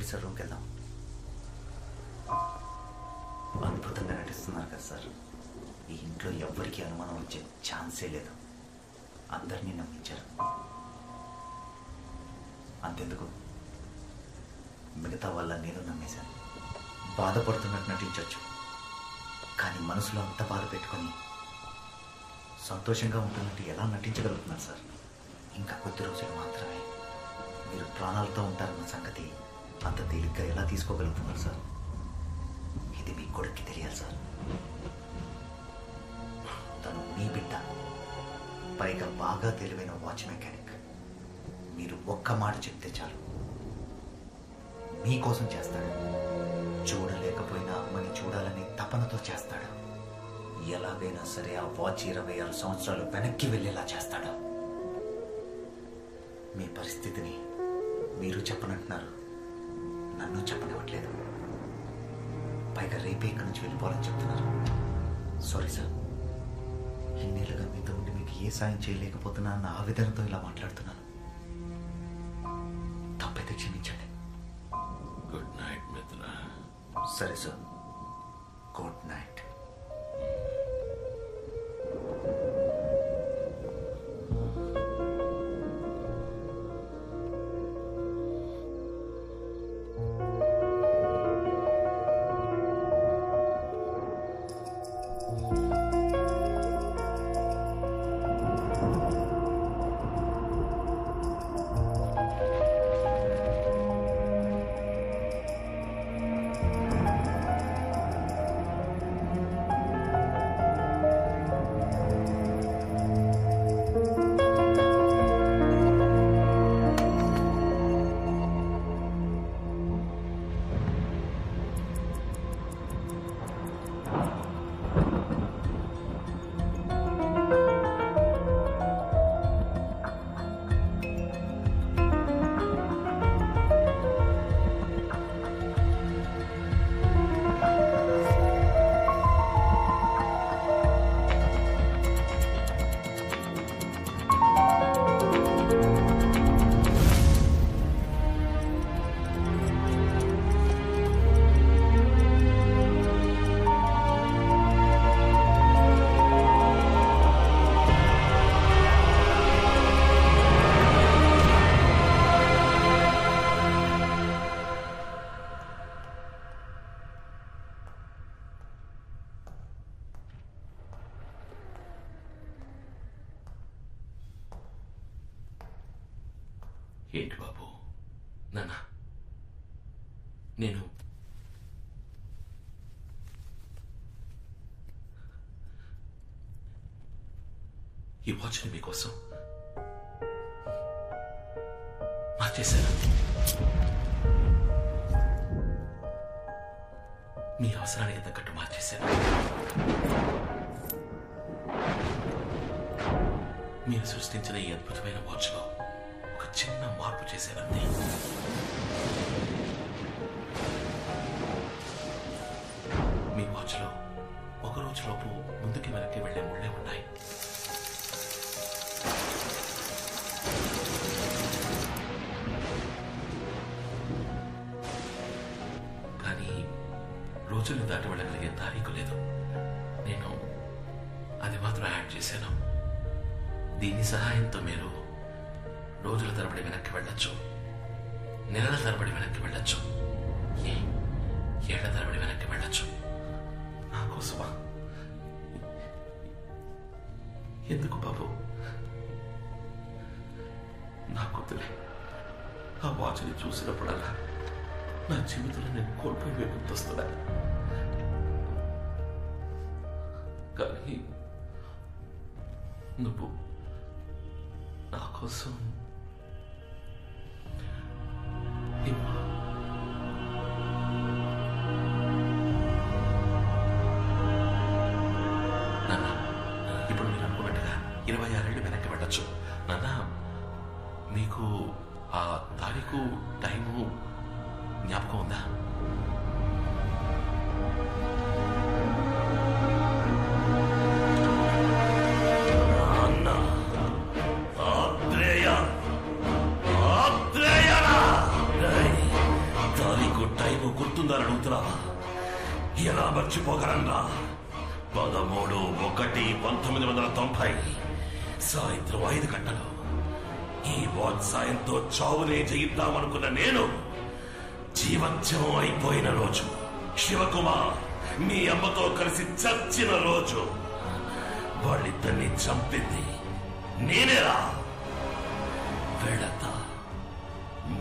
Producer రూమ్కి వెళ్దాం. అద్భుతంగా నటిస్తున్నారు కదా సార్. ఈ ఇంట్లో ఎవ్వరికీ అనుమానం వచ్చే ఛాన్సే లేదు. అందరినీ నమ్మించారు. అంతెందుకు, మిగతా వాళ్ళ నేను నమ్మేశాను. బాధపడుతున్నట్టు నటించవచ్చు, కానీ మనసులో అంత బాధ పెట్టుకొని సంతోషంగా ఉంటున్నట్టు ఎలా నటించగలుగుతున్నారు సార్? ఇంకా కొద్ది రోజులు మాత్రమే మీరు ప్రాణాలతో ఉంటారన్న సంగతి అంత తేలిగ్గా ఎలా తీసుకోగలుగుతున్నారు సార్? ఇది మీ కొడుక్కి తెలియాలి సార్. తను మీ బిడ్డ, పైగా బాగా తెలివైన వాచ్ మెకానిక్. మీరు ఒక్క మాట చెప్తే చాలు, మీకోసం చేస్తాడు. చూడలేకపోయినా అమ్మని చూడాలని తపనతో చేస్తాడు. ఎలాగైనా సరే ఆ వాచ్ 26 సంవత్సరాలు వెనక్కి వెళ్ళేలా చేస్తాడు. మీ పరిస్థితిని మీరు చెప్పనంటున్నారు, నన్ను చెప్పనివ్వట్లేదు. పైగా రేపే ఇక్కడి నుంచి వెళ్ళిపోవాలని చెప్తున్నారు. సారీ సార్, ఇన్నేళ్ళుగా మీతో ఉండి మీకు ఏ సాయం చేయలేకపోతున్నా అన్న ఆవేదనతో ఇలా మాట్లాడుతున్నాను. తప్పైతే క్షమించండి. గుడ్ నైట్ మిత్ర. సరే సార్, గుడ్ నైట్. ఏంటి బాబు? నాన్న, నేను ఈ వాచ్ని మీకోసం మార్చేశాను. మీ అవసరానికి తగ్గట్టు మార్చేశాను. మీరు సృష్టించిన ఈ అద్భుతమైన వాచ్లో ఒక చిన్న మార్పు చేశానంతే. మీ వాచ్లో ఒక రోజులోపు ముందుకి వెనక్కి వెళ్లే ముళ్ళే ఉన్నాయి. కానీ రోజులు దాటి వెళ్ళగలిగే తారీఖు లేదు. నేను అది మాత్రం యాడ్ చేశాను. దీని సహాయంతో మీరు రోజుల తరబడి వెనక్కి వెళ్ళొచ్చు, నెలల తరబడి వెనక్కి వెళ్ళొచ్చు, ఏళ్ల తరబడి వెనక్కి వెళ్ళొచ్చు. నా కోసమా? ఎందుకు బాబు? నా కూతురే ఆ వాచ్ని చూసినప్పుడల్లా నా జీవితంలో నేను కోల్పోయి గుర్తొస్తున్నా. కానీ నువ్వు నా కోసం నాన్న, ఇప్పుడు మీరు అనుకున్నట్టుగా 26 ఏళ్ళు వెనక్కి వెళ్ళొచ్చు. నాన్న, మీకు ఆ తారీఖు టైము జ్ఞాపకం ఉందా? గుర్తుందని అడుగుతున్నావా? ఎలా మర్చిపోగలన్నా? 13/1/1990 సాయంత్రం 5 గంటలు ఈ వాచ్ సాయంతో చావునే జయిద్దామనుకున్న నేను జీవత్యం అయిపోయిన రోజు, శివకుమార్ మీ అమ్మతో కలిసి చచ్చిన రోజు, వాళ్ళిద్దరిని చంపింది నేనేరా. వెళతా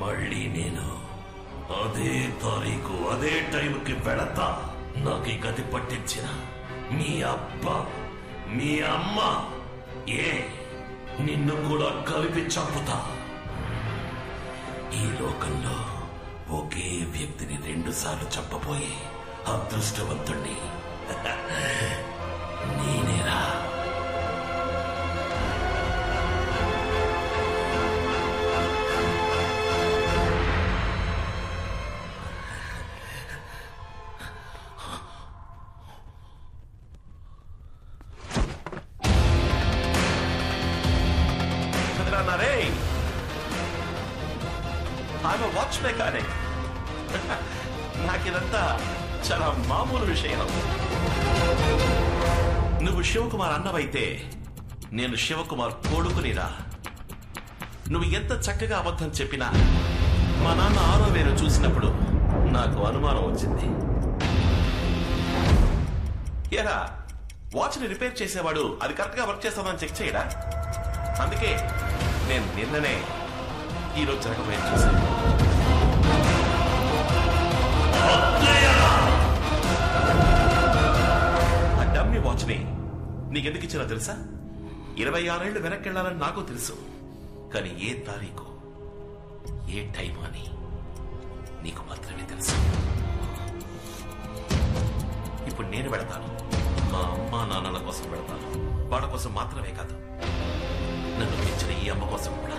మళ్ళీ నేను అదే తారీఖు అదే టైంకి వెళతా. నాకు ఈ గతి పట్టించిన మీ అబ్బ మీ అమ్మ నిన్ను కూడా కలిపి చంపుతా. ఈ లోకంలో ఒకే వ్యక్తిని 2 సార్లు చంపబోయే అదృష్టవంతుణ్ణి నేనేరా. Watch mechanic. నాకిదంతా చాలా మామూలు విషయం. నువ్వు శివకుమార్ అన్నవైతే నేను శివకుమార్ కొడుకునిరా. నువ్వు ఎంత చక్కగా అబద్ధం చెప్పినా మా నాన్న 6వ వేలు చూసినప్పుడు నాకు అనుమానం వచ్చింది. ఏరా, వాచ్ని రిపేర్ చేసేవాడు అది కరెక్ట్ గా వర్క్ చేస్తామని చెక్ చేయడా? అందుకే నేను నిన్ననే ఈరోజు జరగబోయే చూశాను. ఆ డమ్మీ వాచ్ ని నీకెందుకు ఇచ్చినా తెలుసా? 26 ఏళ్లు వెనక్కి వెళ్లాలని నాకు తెలుసు. కానీ ఏ తారీఖు ఏ టైం అని నీకు మాత్రమే తెలుసు. ఇప్పుడు నేను వెళతాను. మా అమ్మ నాన్నల కోసం వెళతాను. వాళ్ళ కోసం మాత్రమే కాదు, నన్ను పెంచిన ఈ అమ్మ కోసం కూడా.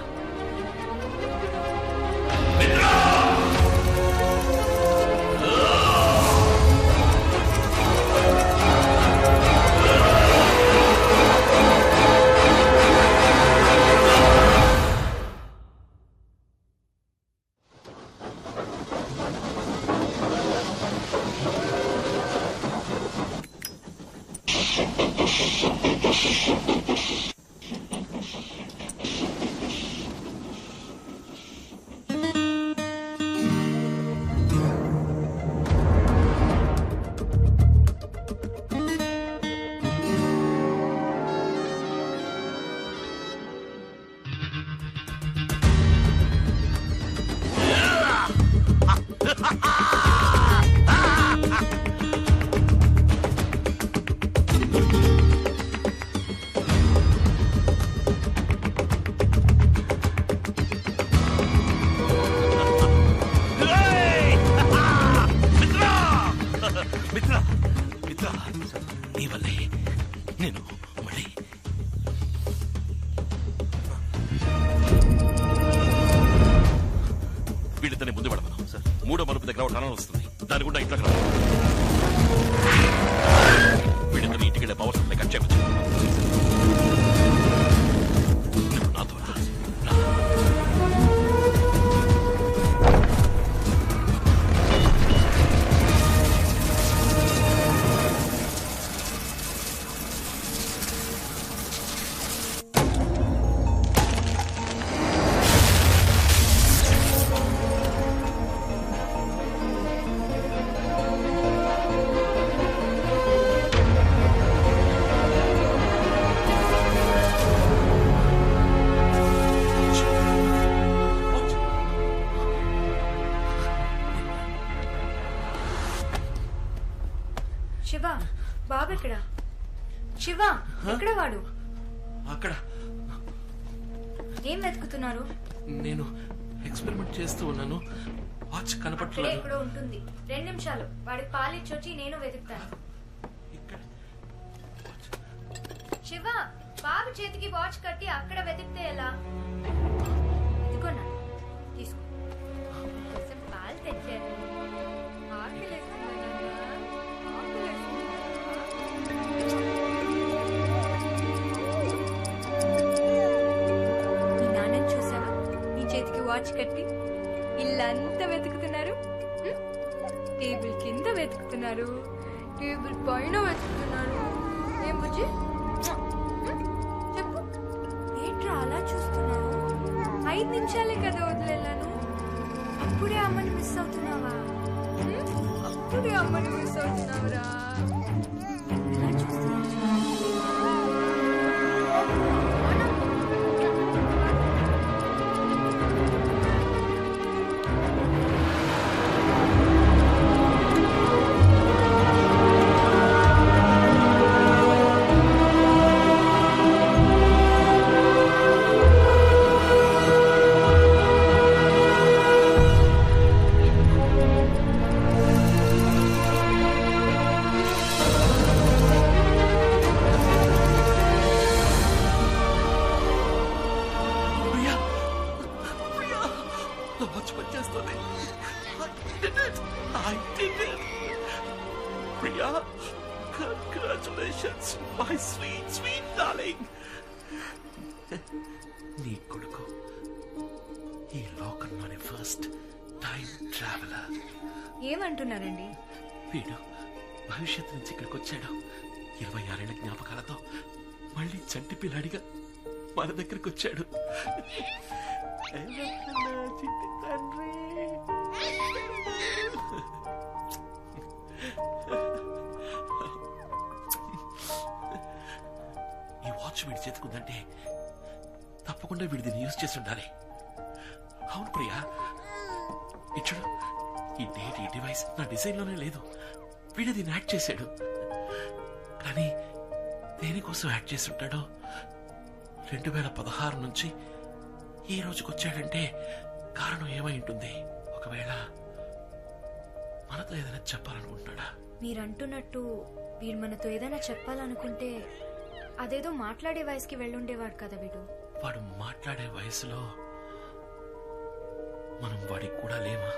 శివ, నీ వల్లే నేను మళ్ళీ వీళ్ళిద్దరిని ముందు పెడతాను సార్. 3వ మలుపు దగ్గర ఒక టనల్ వస్తుంది, దాని కూడా ఇంట్లోకి రా. వీళ్ళిద్దరిని ఇంటికి వెళ్ళే పవర్ సప్లై కట్ చేయవచ్చు. నాతో రా. బాబు ఎక్కడ? శివ, ఎక్కడ వాడు? అక్కడ. ఏం వెతుకుతున్నారు? నేను ఎక్స్పెరిమెంట్ చేస్తూ ఉన్నాను. వాచ్ కనపట్లేదు. ఎక్కడో ఉంటుంది. 2 నిమిషాలు, వాడికి పాలిచ్చొచ్చి నేను వెతుకుతాను. శివ, బాబు చేతికి వాచ్ కట్టి అక్కడ వెతికితే ఎలా? ఇదిగోనా, తీసుకో. పాలు తెచ్చాను. మీ నాన్నని చూసావా? నీ చేతికి వాచ్ కట్టి ఇల్లంతా వెతుకుతున్నారు. టేబుల్ టేబుల్ కింద వెతుకుతున్నారు, టేబుల్ పైన వెతుకుతున్నారు. ఏం బుజ్జి చెప్పు, ఏంట్రా అలా చూస్తున్నావు? 5 నిమిషాలే కదా వదిలేను, అప్పుడే అమ్మని మిస్ అవుతున్నావా? అప్పుడే అమ్మని మిస్ అవుతున్నావురా. ఎలా చూస్తున్నావు? Priya, congratulations, my sweet, sweet darling. నీ కొడుకు ఈ లోకంలోని ఫస్ట్ టైం ట్రావెలర్. ఏమంటున్నారండి? వీడు భవిష్యత్తు నుంచి ఇక్కడికి వచ్చాడు. 26 ఏళ్ల జ్ఞాపకాలతో మళ్ళీ చంటి పిల్లాడిగా మన దగ్గరికి వచ్చాడు. చిట్టి తండ్రి. ఈ వాచ్ వీడి చేతుకుందంటే తప్పకుండా వీడి దీన్ని యూజ్ చేసి ఉండాలి. అవును ప్రియా, ఇచ్చుడు ఈ డేట్, ఈ డివైస్ నా డిజైన్ లోనే లేదు. వీడు దీన్ని యాడ్ చేశాడు, కానీ దేనికోసం యాడ్ చేసి ఉంటాడో 2016 నుంచి ఈ రోజుకి వచ్చాడంటే కారణం ఏమై ఉంటుంది? ఒకవేళ మనతో ఏదైనా చెప్పాలనుకుంటున్నాడా? మీరంటున్నట్టు వీడు మనతో ఏదైనా చెప్పాలనుకుంటే అదేదో మాట్లాడే వయసుకి వెళ్ళుండేవాడు కదా వీడు. వాడు మాట్లాడే వయసులో మనం వాడికి కూడా లేమా?